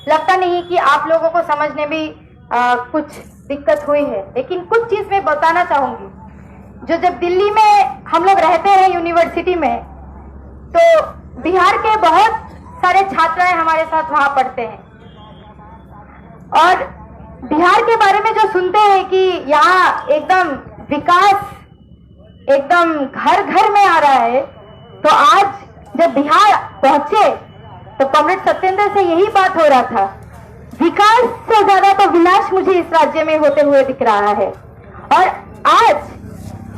लगता नहीं कि आप लोगों को समझने में कुछ दिक्कत हुई है, लेकिन कुछ चीज मैं बताना चाहूंगी। जब दिल्ली में हम लोग रहते हैं यूनिवर्सिटी में, तो बिहार के बहुत सारे छात्राएं हमारे साथ वहां पढ़ते हैं, और बिहार के बारे में जो सुनते हैं कि यहाँ एकदम विकास एकदम घर घर में आ रहा है, तो आज जब बिहार पहुंचे तो कॉमरेड सत्येंद्र से यही बात हो रहा था, विकास से ज्यादा तो विनाश मुझे इस राज्य में होते हुए दिख रहा है। और आज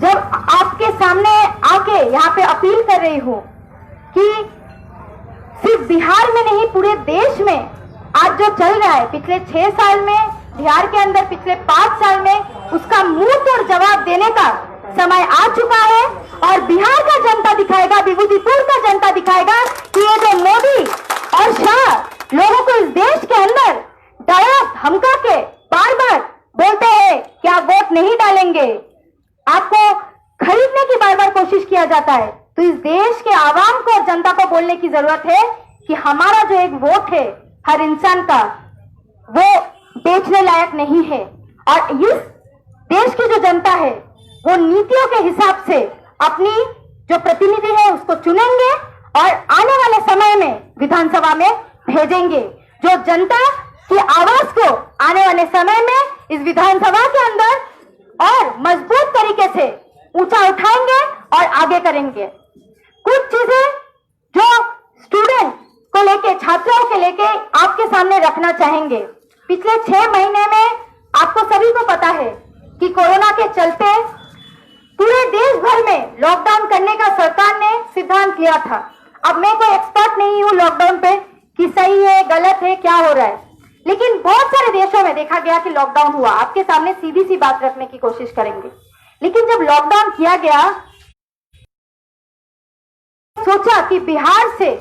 जब आपके सामने आके यहाँ पे अपील कर रही हूँ कि सिर्फ बिहार में नहीं पूरे देश में आज जो चल रहा है, पिछले 6 साल में बिहार के अंदर, पिछले 5 साल में, उसका मुंह तोड़ जवाब देने का समय आ चुका है। और बिहार का जनता दिखाएगा, विभूतिपुर का जनता दिखाएगा कि ये जो मोदी और शाह लोगों को इस देश के अंदर डरा धमका के बार बार बोलते हैं कि आप वोट नहीं डालेंगे, आपको खरीदने की बार बार कोशिश किया जाता है, तो इस देश के आवाम को और जनता को बोलने की जरूरत है कि हमारा जो एक वोट है हर इंसान का, वो बेचने लायक नहीं है। और इस देश की जो जनता है वो नीतियों के हिसाब से अपनी जो प्रतिनिधि है उसको चुनेंगे और आने वाले समय में विधानसभा में भेजेंगे। जो जनता की आवाज को आने वाले समय में इस विधानसभा के अंदर और मजबूत तरीके से ऊंचा उठाएंगे और आगे करेंगे। कुछ चीजें जो स्टूडेंट को लेके, छात्रों के लेके आपके सामने रखना चाहेंगे। पिछले 6 महीने में आपको सभी को पता है कि कोरोना के चलते पूरे देश भर में लॉकडाउन करने का सरकार ने सिद्धांत लिया था। अब मैं कोई एक्सपर्ट नहीं हूं लॉकडाउन पे कि सही है गलत है क्या हो रहा है, लेकिन बहुत सारे देशों में देखा गया कि लॉकडाउन हुआ। आपके सामने सीधी सी बात रखने की कोशिश करेंगे, लेकिन जब लॉकडाउन किया गया, सोचा कि बिहार से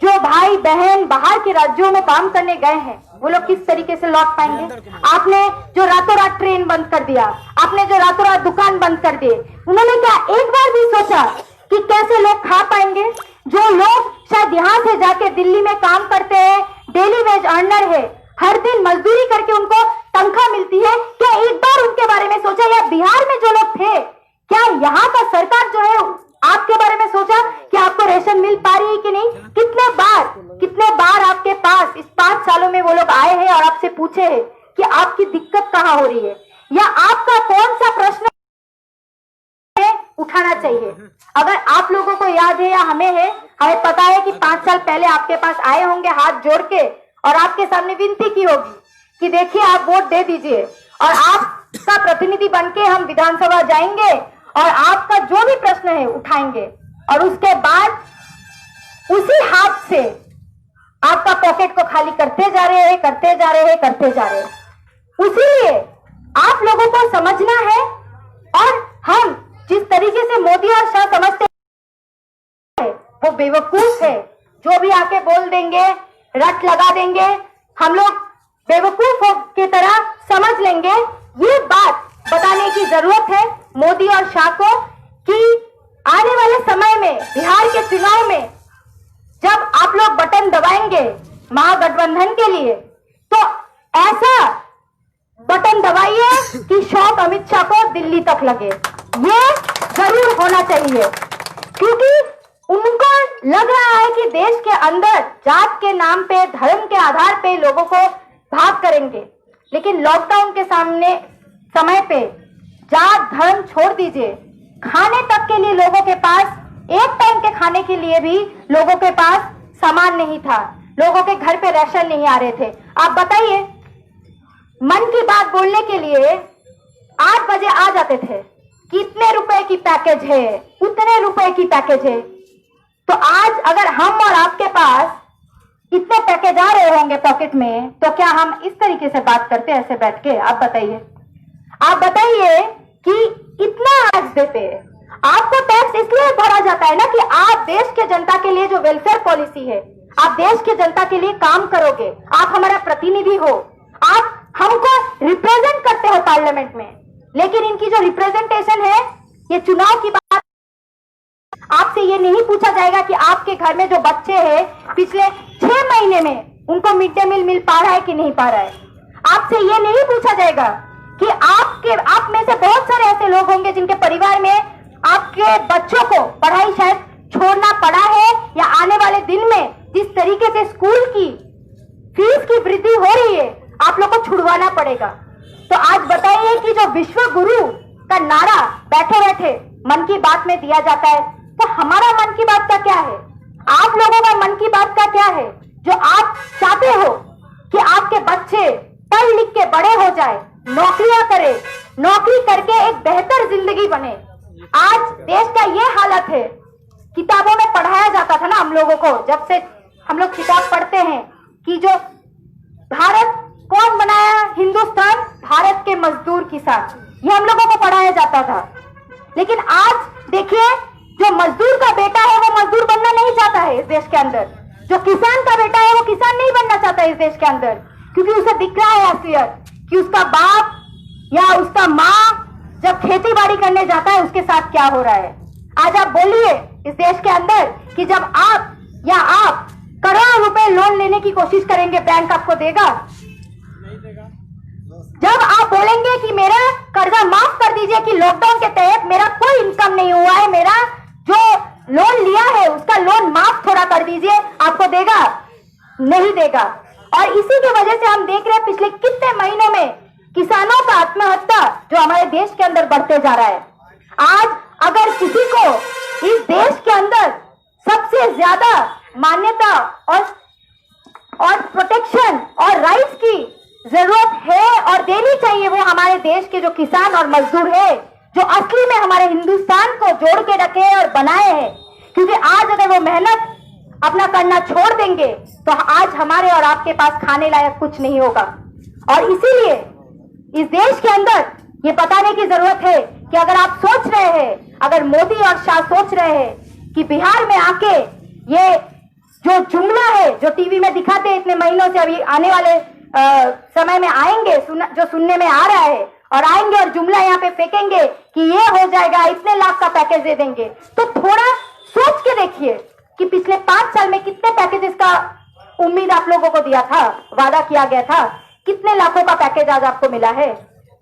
जो भाई बहन बाहर के राज्यों में काम करने गए हैं वो लोग किस तरीके से लौट पाएंगे। आपने जो रातों रात ट्रेन बंद कर दिया, आपने जो रातों रात दुकान बंद कर दिए, उन्होंने क्या एक बार भी सोचा कि कैसे लोग खा पाएंगे? जो लोग शायद यहाँ से जाके दिल्ली में काम करते हैं, डेली वेज अर्नर है, हर दिन मजदूरी करके उनको तनख्वाह मिलती है, क्या एक बार उनके बारे में सोचा? या बिहार में जो लोग थे, क्या यहाँ का सरकार जो है आपके बारे में सोचा कि आपको रेशन मिल पा रही है कि नहीं? कितने बार आपके पास इस 5 सालों में वो लोग आए हैं और आपसे पूछे हैं कि आपकी दिक्कत कहाँ हो रही है, या आपका कौन सा प्रश्न उठाना चाहिए? अगर आप लोगों को याद है या हमें पता है कि 5 साल पहले आपके पास आए होंगे हाथ जोड़ के और आपके सामने विनती की होगी कि देखिए आप वोट दे दीजिए और आपका प्रतिनिधि बनके हम विधानसभा जाएंगे और आपका जो भी प्रश्न है उठाएंगे, और उसके बाद उसी हाथ से आपका पॉकेट को खाली करते जा रहे हैं। उसीलिए आप लोगों को समझना है, और हम जिस तरीके से मोदी और शाह समझते हैं वो बेवकूफ है। जो भी आके बोल देंगे, रट लगा देंगे, हम लोग बेवकूफ की तरह समझ लेंगे। ये बात बताने की जरूरत है मोदी और शाह को कि आने वाले समय में बिहार के चुनाव में जब आप लोग बटन दबाएंगे महागठबंधन के लिए, तो ऐसा बटन दबाइए कि शौक अमित शाह को दिल्ली तक लगे। ये जरूर होना चाहिए, क्योंकि उनको लग रहा है कि देश के अंदर जात के नाम पे, धर्म के आधार पे लोगों को भाग करेंगे, लेकिन लॉकडाउन के सामने समय पे जात धर्म छोड़ दीजिए, खाने तक के लिए लोगों के पास, एक टाइम के खाने के लिए भी लोगों के पास सामान नहीं था, लोगों के घर पे राशन नहीं आ रहे थे। आप बताइए, मन की बात बोलने के लिए 8 बजे आ जाते थे, कितने रुपए की पैकेज है, उतने रुपए की पैकेज है। तो आज अगर हम और आपके पास इतने पैकेज आ रहे होंगे पॉकेट में, तो क्या हम इस तरीके से बात करते ऐसे बैठ के? आप बताइए कि इतना टैक्स देते हैं। आपको टैक्स इसलिए भरा जाता है ना कि आप देश के जनता के लिए जो वेलफेयर पॉलिसी है, आप देश के जनता के लिए काम करोगे, आप हमारा प्रतिनिधि हो, आप हमको रिप्रेजेंट करते हो पार्लियामेंट में। लेकिन इनकी जो रिप्रेजेंटेशन है, ये चुनाव की बात, आपसे ये नहीं पूछा जाएगा कि आपके घर में जो बच्चे हैं पिछले 6 महीने में उनको मिड डे मील मिल पा रहा है कि नहीं पा रहा है। आपसे ये नहीं पूछा जाएगा कि आप में से बहुत सारे ऐसे लोग होंगे जिनके परिवार में आपके बच्चों को पढ़ाई शायद छोड़ना पड़ा है, या आने वाले दिन में जिस तरीके से स्कूल की फीस की वृद्धि हो रही है आप लोग को छुड़वाना पड़ेगा। तो आज बताइए कि जो विश्व गुरु का नारा बैठे बैठे मन की बात में दिया जाता है, तो हमारा मन की बात का क्या है, आप लोगों का मन की बात का क्या है, जो आप चाहते हो कि आपके बच्चे पढ़ लिख के बड़े हो जाए, नौकरियां करे, नौकरी करके एक बेहतर जिंदगी बने। आज देश का ये हालत है, किताबों में पढ़ाया जाता था ना हम लोगों को, जब से हम लोग किताब पढ़ते हैं कि जो भारत कौन बनाया, हिंदुस्तान भारत के मजदूर किसान, ये हम लोगों को पढ़ाया जाता था। लेकिन आज देखिए, जो मजदूर का बेटा है वो मजदूर बनना नहीं चाहता है इस देश के अंदर, जो किसान का बेटा है वो किसान नहीं बनना चाहता है इस देश के अंदर, क्योंकि उसे दिख रहा है असलियत कि उसका बाप या उसका माँ जब खेती बाड़ी करने जाता है उसके साथ क्या हो रहा है। आज आप बोलिए इस देश के अंदर कि जब आप करोड़ों रुपए लोन लेने की कोशिश करेंगे, बैंक आपको देगा? जब आप बोलेंगे कि मेरा कर्जा माफ कर दीजिए कि लॉकडाउन के तहत मेरा कोई इनकम नहीं हुआ है, मेरा जो लोन लिया है उसका लोन माफ थोड़ा कर दीजिए, आपको देगा? नहीं देगा। और इसी की वजह से हम देख रहे हैं पिछले कितने महीनों में किसानों का आत्महत्या जो हमारे देश के अंदर बढ़ते जा रहा है। आज अगर किसी को इस देश के अंदर सबसे ज्यादा मान्यता और प्रोटेक्शन और राइट्स की जरूरत है और देनी चाहिए, वो हमारे देश के जो किसान और मजदूर है, जो असली में हमारे हिंदुस्तान को जोड़ के रखे हैं और बनाए हैं। क्योंकि आज अगर वो मेहनत अपना करना छोड़ देंगे तो आज हमारे और आपके पास खाने लायक कुछ नहीं होगा। और इसीलिए इस देश के अंदर ये बताने की जरूरत है कि अगर आप सोच रहे हैं, अगर मोदी और शाह सोच रहे हैं कि बिहार में आके ये जो जुमला है जो टीवी में दिखाते हैं इतने महीनों से, अभी आने वाले समय में आएंगे, जो सुनने में आ रहा है, और आएंगे और जुमला यहाँ पे फेंकेंगे कि ये हो जाएगा, इतने लाख का पैकेज दे देंगे, तो थोड़ा सोच के देखिए कि पिछले 5 साल में कितने पैकेजेस का उम्मीद आप लोगों को दिया था, वादा किया गया था, कितने लाखों का पैकेज आज आपको मिला है।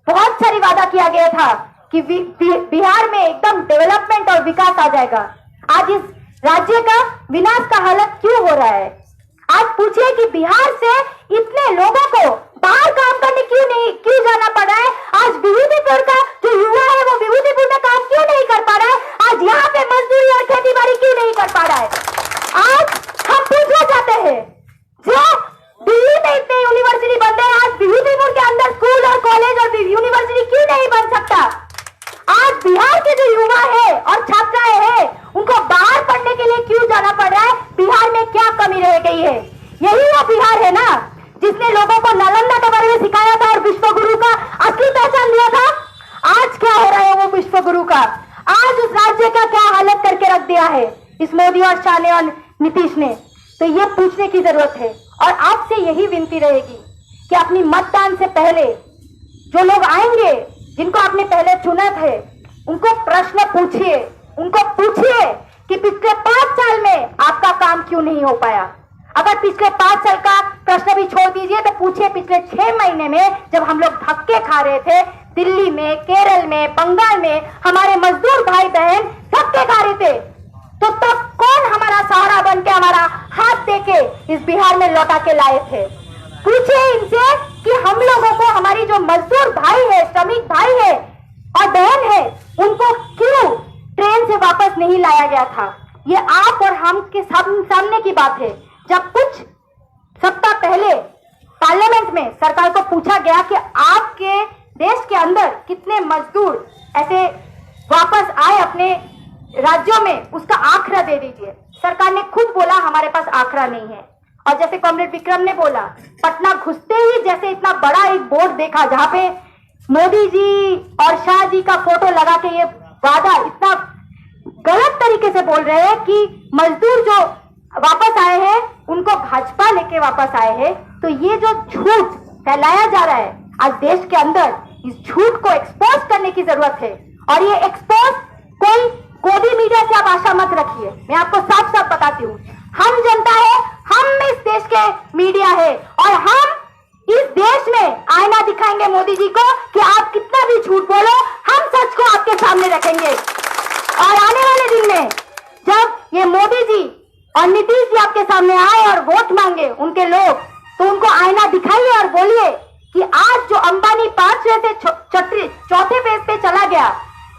बहुत सारी वादा किया गया था कि बिहार में एकदम डेवलपमेंट और विकास आ जाएगा। आज इस राज्य का विनाश का हालत क्यों हो रहा है? आज पूछिए कि बिहार से इतने लोगों को बाहर काम करने क्यों जाना पड़ रहा है? आज विभूतिपुर का जो युवा है वो विभूतिपुर में काम क्यों नहीं कर पा रहा है? आज यहाँ पे मजदूरी और खेती बाड़ी क्यों नहीं कर पा रहा है? आज हम पूछना चाहते हैं, जो दिल्ली में इतने यूनिवर्सिटी बन रहे हैं, आज विभूतिपुर के अंदर स्कूल और कॉलेज और यूनिवर्सिटी क्यों नहीं बन सकता? आज बिहार के जो युवा है और छात्राएं हैं उनको बाहर पढ़ने के लिए क्यों जाना पड़ रहा है? बिहार में क्या कमी रह गई है? यही वो बिहार है ना जिसने लोगों को नालंदा के बारे में सिखाया था और विश्व गुरु का असली पहचान दिया था। आज क्या हो रहा है वो विश्व गुरु का? आज उस राज्य का क्या हालत करके रख दिया है इस मोदी और शाह ने और नीतीश ने? तो ये पूछने की जरूरत है और आपसे यही विनती रहेगी कि अपनी मतदान से पहले जो लोग आएंगे, जिनको आपने पहले चुना थे, उनको प्रश्न पूछिए, उनको पूछिए कि पिछले 5 साल में आपका काम क्यों नहीं हो पाया। अगर पिछले 5 साल का प्रश्न भी छोड़ दीजिए तो पूछिए पिछले 6 महीने में जब हम लोग धक्के खा रहे थे, दिल्ली में, केरल में, बंगाल में हमारे मजदूर भाई बहन धक्के खा रहे थे, तो तब कौन हमारा सहारा बन के हमारा हाथ दे के इस बिहार में लौटा के लाए थे? पूछिए इनसे कि हम लोगों को, हमारी जो मजदूर भाई है, श्रमिक भाई है और बहन है, उनको क्यों ट्रेन से वापस नहीं लाया गया था? ये आप और हम के सामने की बात है। जब कुछ सप्ताह पहले पार्लियामेंट में सरकार को पूछा गया कि आपके देश के अंदर कितने मजदूर ऐसे वापस आए अपने राज्यों में, उसका आंकड़ा दे दीजिए। सरकार ने खुद बोला हमारे पास आंकड़ा नहीं है। और जैसे कॉमरेड विक्रम ने बोला, पटना घुसते ही जैसे इतना बड़ा एक बोर्ड देखा जहां पे मोदी जी और शाह जी का फोटो लगा के ये वादा इतना गलत तरीके से बोल रहे हैं कि मजदूर जो वापस आए हैं उनको भाजपा लेके वापस आए हैं। तो ये जो झूठ फैलाया जा रहा है आज देश के अंदर, इस झूठ को एक्सपोज करने की जरूरत है। और ये एक्सपोज कोई गोदी मीडिया से आप आशा मत रखिए। मैं आपको साफ साफ बताती हूँ, हम जनता है, हम इस देश के मीडिया है और हम इस देश में आईना दिखाएंगे मोदी जी को कि आप कितना भी झूठ बोलो, हम सच को आपके सामने रखेंगे। और आने वाले दिन में जब ये मोदी जी और नीतीश जी आपके सामने आए और वोट मांगे उनके लोग, तो उनको आईना दिखाइए और बोलिए कि आज जो अंबानी 5वें से चौथे पेज पे चला गया,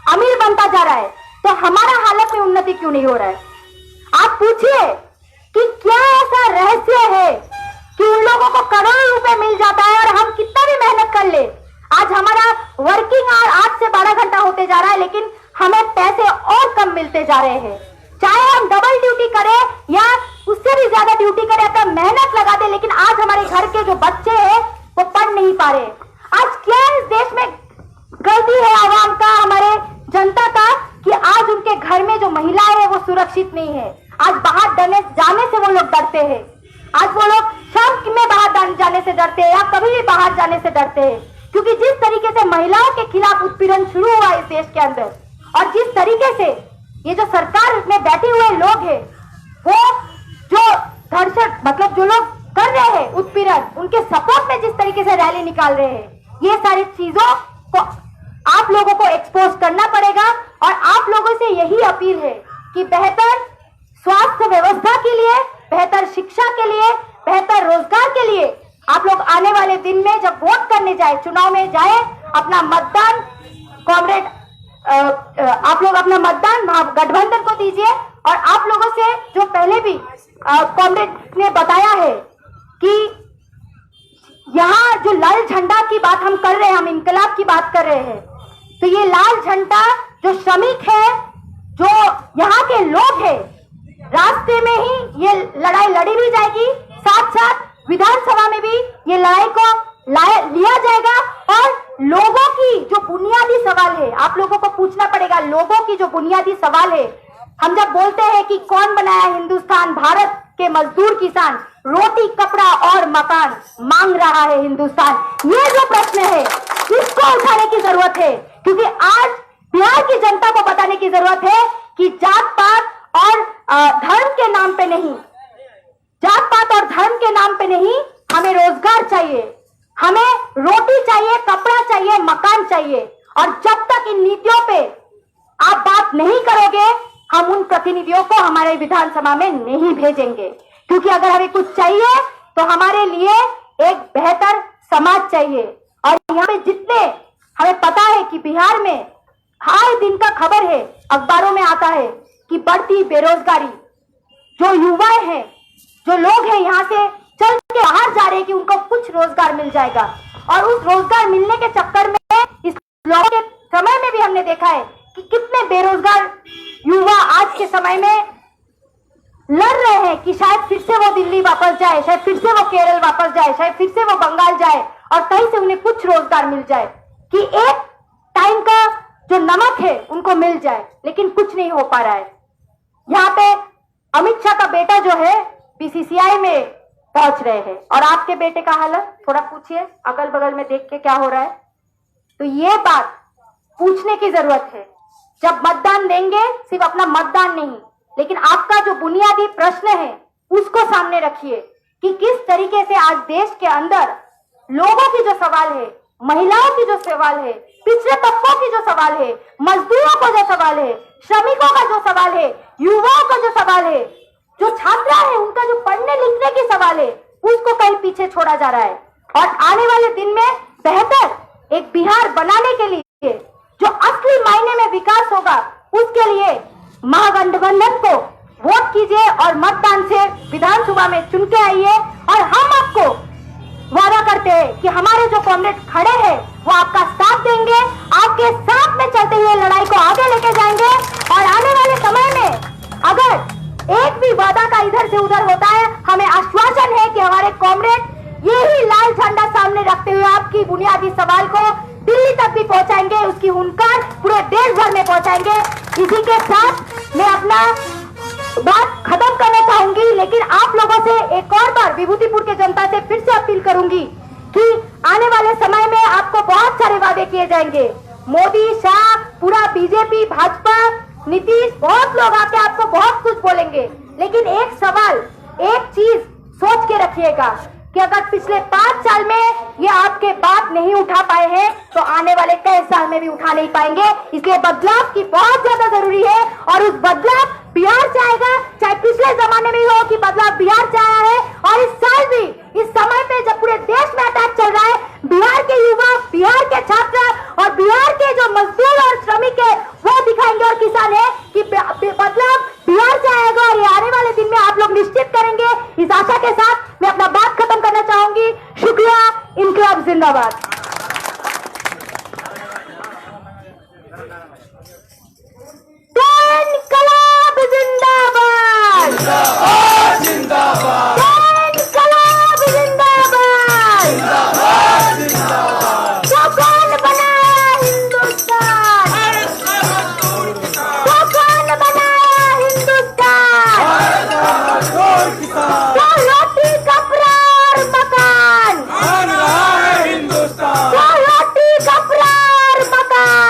अमीर बनता जा रहा है, तो हमारा हालत में उन्नति क्यों नहीं हो रहा है? आप पूछिए कि क्या ऐसा रहस्य है कि उन लोगों को करोड़ों रुपए मिल जाता है और हम कितना भी मेहनत कर ले। आज हमारा वर्किंग आवर 8 से 12 घंटा होते जा रहा है, लेकिन हमें पैसे और कम मिलते जा रहे हैं। चाहे हम डबल ड्यूटी करें या उससे भी ज्यादा ड्यूटी करें, अपना मेहनत लगा दे, लेकिन आज हमारे घर के जो बच्चे हैं वो पढ़ नहीं पा रहे। आज क्या इस देश में गलती है आवाम का, हमारे जनता का, कि आज उनके घर में जो महिलाएं है वो सुरक्षित नहीं है। आज बाहर जाने से वो लोग डरते हैं। आज वो लोग शौक में बाहर जाने से डरते हैं या कभी भी बाहर जाने से डरते हैं, क्योंकि जिस तरीके से महिलाओं के खिलाफ उत्पीड़न शुरू हुआ इस देश के अंदर, और जिस तरीके से ये जो सरकार में बैठे हुए लोग हैं, वो जो धर्षण मतलब जो लोग कर रहे हैं उत्पीड़न, उनके सपोर्ट में जिस तरीके से रैली निकाल रहे हैं, ये सारी चीजों को आप लोगों को एक्सपोज करना पड़ेगा। और आप लोगों से यही अपील है कि बेहतर स्वास्थ्य व्यवस्था के लिए, बेहतर शिक्षा के लिए, बेहतर रोजगार के लिए आप लोग आने वाले दिन में जब वोट करने जाए, चुनाव में जाए, अपना मतदान कॉमरेड आप लोग अपना मतदान गठबंधन को दीजिए। और आप लोगों से जो पहले भी कॉमरेड ने बताया है कि यहाँ जो लाल झंडा की बात हम कर रहे हैं, हम इनकलाब की बात कर रहे हैं, तो ये लाल झंडा जो श्रमिक है, जो यहाँ के लोग हैं, रास्ते में ही ये लड़ाई लड़ी भी जाएगी, साथ साथ विधानसभा में भी ये लड़ाई को लिया जाएगा। और लोगों की जो बुनियादी सवाल है, आप लोगों को पूछना पड़ेगा, लोगों की जो बुनियादी सवाल है, हम जब बोलते हैं कि कौन बनाया हिंदुस्तान, भारत के मजदूर किसान रोटी कपड़ा और मकान मांग रहा है हिंदुस्तान, ये जो प्रश्न है इसको उठाने की जरूरत है। क्योंकि आज बिहार की जनता को बताने की जरूरत है कि जात पात और धर्म के नाम पे नहीं, जात पात और धर्म के नाम पे नहीं, हमें रोजगार चाहिए, हमें रोटी चाहिए, कपड़ा चाहिए, मकान चाहिए। और जब तक इन नीतियों पे आप बात नहीं करोगे, हम उन प्रतिनिधियों को हमारे विधानसभा में नहीं भेजेंगे। क्योंकि अगर हमें कुछ चाहिए तो हमारे लिए एक बेहतर समाज चाहिए। और यहाँ पे जितने हमें पता है कि बिहार में हर दिन का खबर है, अखबारों में आता है कि बढ़ती बेरोजगारी, जो युवाएं हैं, जो लोग हैं, यहाँ से चल के बाहर जा रहे हैं कि उनको कुछ रोजगार मिल जाएगा। और उस रोजगार मिलने के चक्कर में इस लॉकडाउन के समय में भी हमने देखा है कि कितने बेरोजगार युवा आज के समय में लड़ रहे हैं कि शायद फिर से वो दिल्ली वापस जाए, शायद फिर से वो केरल वापस जाए, शायद फिर से वो बंगाल जाए और कहीं से उन्हें कुछ रोजगार मिल जाए, कि एक टाइम का जो नमक है उनको मिल जाए। लेकिन कुछ नहीं हो पा रहा है। यहाँ पे अमित शाह का बेटा जो है बीसीसीआई में पहुंच रहे हैं, और आपके बेटे का हालत थोड़ा पूछिए, अगल बगल में देख के क्या हो रहा है। तो ये बात पूछने की जरूरत है। जब मतदान देंगे, सिर्फ अपना मतदान नहीं, लेकिन आपका जो बुनियादी प्रश्न है उसको सामने रखिए कि किस तरीके से आज देश के अंदर लोगों की जो सवाल है, महिलाओं की जो सवाल है, पिछड़े तबकों की जो सवाल है, मजदूरों का जो सवाल है, श्रमिकों का जो सवाल है, युवाओं का जो सवाल है, जो छात्रा है उनका जो पढ़ने लिखने की सवाल है, उसको कहीं पीछे छोड़ा जा रहा है। और आने वाले दिन में बेहतर एक बिहार बनाने के लिए जो असली मायने में विकास होगा, उसके लिए महागठबंधन को वोट कीजिए और मतदान से विधानसभा में चुन के आइए। और हम आपको वादा करते हैं कि हमारे जो कॉमरेड खड़े हैं वो आपका साथ देंगे, आपके साथ में चलते हुए लड़ाई को आगे लेके जाएंगे। और आने वाले समय में अगर एक भी वादा का इधर से उधर होता है, हमें आश्वासन है कि हमारे कॉमरेड यही लाल झंडा सामने रखते हुए आपकी बुनियादी सवाल को दिल्ली तक भी पहुंचाएंगे, उसकी हुनकार पूरे देश भर में पहुंचाएंगे। इसी के साथ मैं अपना बात खत्म करना चाहूंगी, लेकिन आप लोगों से एक और बार विभूतिपुर के जनता से फिर से अपील करूंगी कि आने वाले समय में आपको बहुत सारे वादे किए जाएंगे। मोदी, शाह, पूरा बीजेपी, भाजपा, नीतीश, बहुत लोग आके आपको बहुत कुछ बोलेंगे, लेकिन एक सवाल, एक चीज सोच के रखिएगा कि अगर पिछले 5 साल में ये आपके बात नहीं उठा पाए हैं तो आने वाले कई साल में भी उठा नहीं पाएंगे। इसलिए बदलाव की बहुत ज्यादा जरूरी है और उस बदलाव बिहार से आएगा, चाहे पिछले जमाने में हो कि बदलाव बिहार से आया है और इस साल भी, इस समय पे जब पूरे देश में अटैक चल रहा है, बिहार के युवा, बिहार के छात्र और बिहार के जो मजदूर और श्रमिक है वो दिखाएंगे और किसान है कि बदलाव बिहार से आएगा और ये आने वाले दिन में आप लोग निश्चित करेंगे। इस आशा के साथ मैं अपना बात खत्म करना चाहूंगी। शुक्रिया। इनकलाब जिंदाबाद। इनकलाब जिंदाबाद, जिंदाबाद, जिंदाबाद। इनकलाब जिंदाबाद, जिंदाबाद, जिंदाबाद। तो कौन बनाया हिंदुस्तान, तो कौन बनाया हिंदुस्तान, तो रोटी कपड़ा और मकान, हिंदुस्तान, तो रोटी कपड़ा और मकान,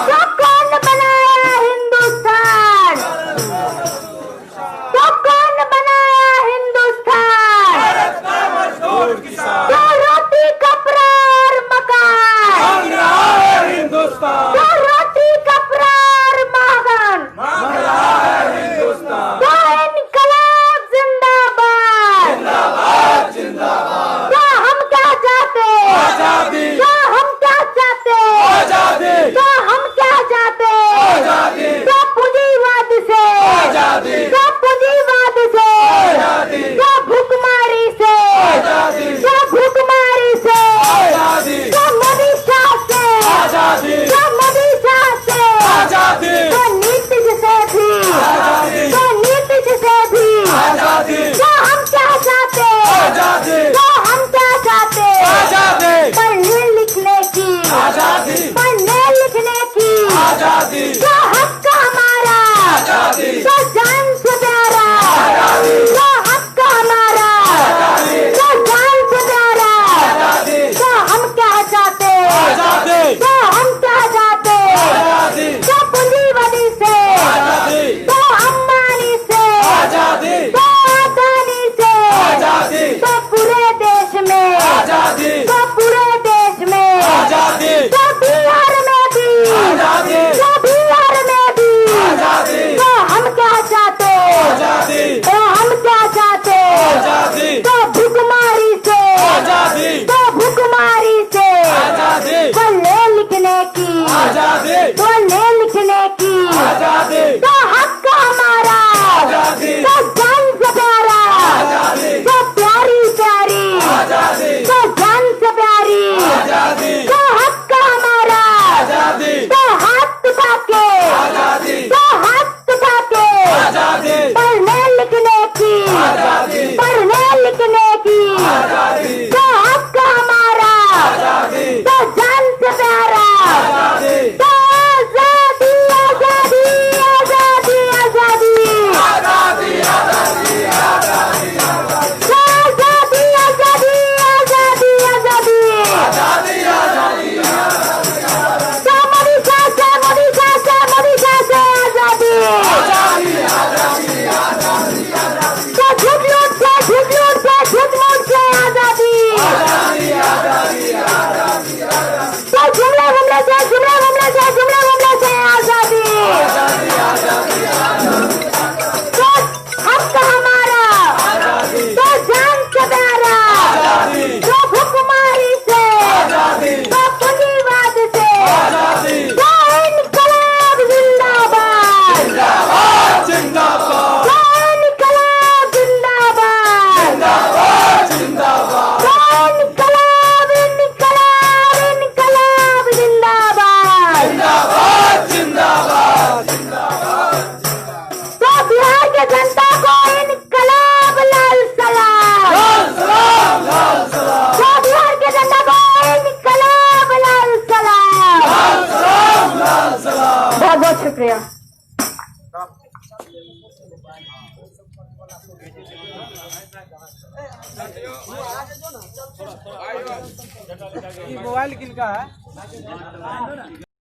तो कौन बनाया हिंदुस्तान, तो कौन बनाया हिंदुस्तान, तो रोटी कपड़ा और मकान, तो रोटी कपड़ा और मकान, तो इनकलाब जिंदाबाद, जिंदाबाद, जिंदाबाद। तो हम क्या चाहते, आजादी, तो हम क्या चाहते, आजादी, तो हम क्या चाहते, आजादी, तो पूंजीवाद से, आजादी, तो पूंजीवाद से, आजादी, तो भूखमारी से, आजादी, तो भूखमारी से, आजादी, तो मोदी शाह से, आजादी, तो मोदी शाह से, आजादी, तो नीतीश से भी, आजादी, तो नीतीश से भी, आजादी, तो हम क्या चाहते, आजादी, तो हम क्या चाहते, आजादी, पढ़ने लिखने की, आजादी, पढ़ने लिखने की, आजादी, तो हक हमारा, आजादी, तो जान से प्यारा, आजादी, तो हक हमारा, आजादी, तो जान से प्यारा, आजादी, तो हम क्या चाहते, आजादी, तो हम क्या चाहते, आजादी, तो पूंजीवादी से, आजादी, तो अंबानी से, आजादी, तो अदानी से, आजादी, तो पूरे देश में, आजादी, तो पूरे देश में, आजादी, तो बिहार में भी, आजादी, तो बिहार में भी, आजादी, तो हम क्या चाहते, आजादी, तो हम क्या चाहते, आजादी, तो भूखमारी से, आजादी, तो भूखमारी से, आजादी, पढ़ने लिखने की, आजादी, पढ़ने लिखने की, आजादी, तो हक हमारा, आजादी, तो जान से प्यारा, आजादी, तो प्यारी प्यारी, आजादी, तो जान से प्यारी, आजादी, तो हक हमारा, आजादी, तो हाथ उठा के, आजादी, तो हाथ उठा के, आजादी, पढ़ने लिखने की, आजादी, पढ़ने लिखने की, आजादी, तो हक हमारा, आजादी, तो जान से प्यारा, आजादी, तो आजादी, आजादी, आजादी, आजादी, आजादी, आजादी, आजादी, तो आजादी, आजादी, आजादी, आजादी, आजादी, आजादी, तो मोदी शाह से, मोदी शाह से, मोदी शाह से आजादी, आजादी, आजादी, आजादी, तो झूठ लूट से, झूठ लूट से, झूठ मूठ से आजादी, आजादी, आजादी, आजादी, तो जुमले जुमले से, जुमले जुमले से, जुमले जुमले से आजादी, आजादी, आजादी, आजादी, तो हक हमारा, आजादी, तो जान से प्यारा, आजादी, तो भूखमारी से, आजादी, तो पूंजीवाद से, आजादी, तो इनकलाब जिंदाबाद, जिंदाबाद, जिंदाबाद, तो इनकलाब जिंदाबाद, जिंदाबाद, जिंदाबाद, तो इनकलाब, इनकलाब, इनकलाब जिंदाबाद, जिंदाबाद, जिंदाबाद, जिंदाबाद, तो बिहार के जनता को इनकलाब लाल सलाम, लाल सलाम, लाल सलाम, तो बिहार के जनता को इनकलाब लाल सलाम, लाल सलाम, लाल सलाम। बहुत बहुत शुक्रिया। मोबाइल किनका है?